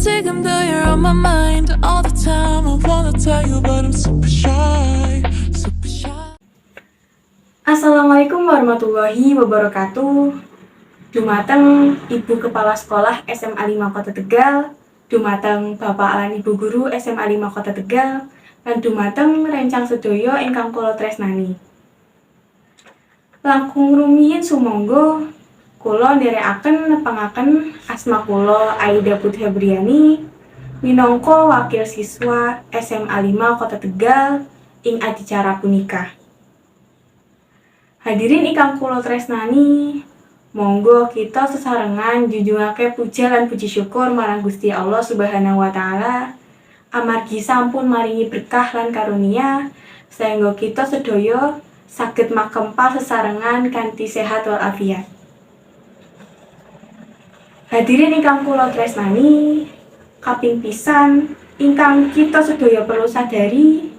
지금도 you're on my mind all the time. I wanna tell you but I'm super shy, super shy. Assalamualaikum warahmatullahi wabarakatuh. Dumateng Ibu Kepala Sekolah SMA 5 Kota Tegal, dumateng Bapak lan Ibu Guru SMA 5 Kota Tegal, lan dumateng rencang sedaya ingkang kula tresnani. Langkung rumiyin sumangga kula nderekaken nepangaken asma kula Aida Putri Briani minangka wakil siswa SMA 5 Kota Tegal ing adicara punika. Hadirin ingkang kula tresnani, monggo kita sesarengan njunjungake puja lan puji syukur marang Gusti Allah Subhanahu wa taala amargi sampun maringi berkah lan karunia sehingga kita sedaya saged makempal sesarengan kanthi sehat walafiat. Hadirin ingkang kula tresnani, kaping pisan ingkang kita sedaya perlu sadari,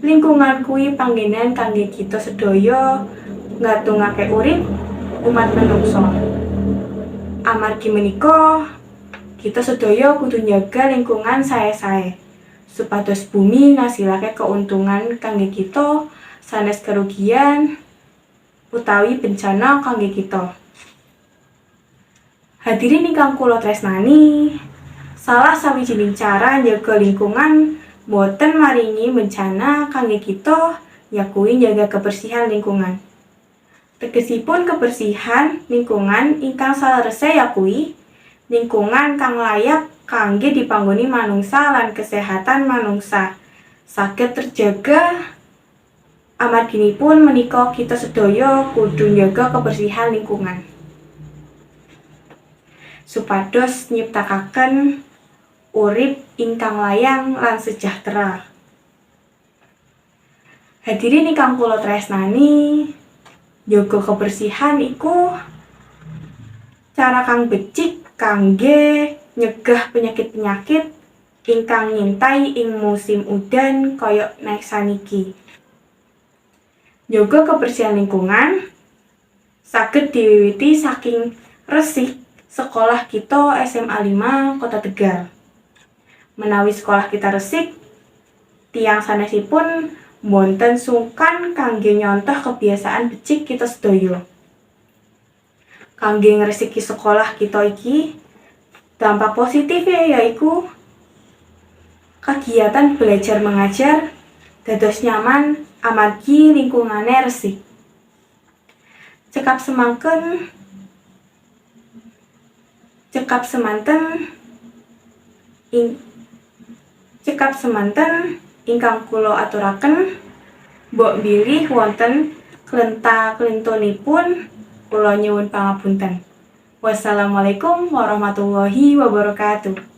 lingkungan kuwi panggenan kangge kita sedaya ngatungake urip umat manungsa. Amargi menika kita sedaya kudu njaga lingkungan sae-sae supados bumi ngasilake keuntungan kangge kita sanes kerugian utawi bencana kangge kita. Hadirin ingkang kula tresnani, salah sawijining cara njaga lingkungan boten maringi bencana kangge kita yakuwi njaga kebersihan lingkungan. Tegesipun kebersihan lingkungan ingkang salerese yakuwi lingkungan kang layak kangge dipanggoni manungsa lan kesehatan manungsa saged terjaga. Amarginipun menika kita sedaya kudu njaga kebersihan lingkungan supados nyiptakaken urip ingkang layang lan sejahtera. Hadirin ingkang kula tresnani, njaga kebersihan iku cara kang becik kangge nyegah penyakit-penyakit ingkang ngintai ing musim udan kaya nek saniki. Njaga kebersihan lingkungan saged diwiwiti saking resik sekolah kita SMA 5 Kota Tegal. Menawi sekolah kita resik, tiyang sanesipun boten sungkan kangge nyontoh kebiasaan becik kita sedaya. Kangge ngresiki sekolah kita iki, dampak positifnya yaiku kegiatan belajar mengajar dados nyaman amargi lingkungane resik. Cekap semanten ingkang kula aturaken mbok bilih wonten klenta-klentunipun kula nyuwun pangapunten. Wassalamualaikum warahmatullahi wabarakatuh.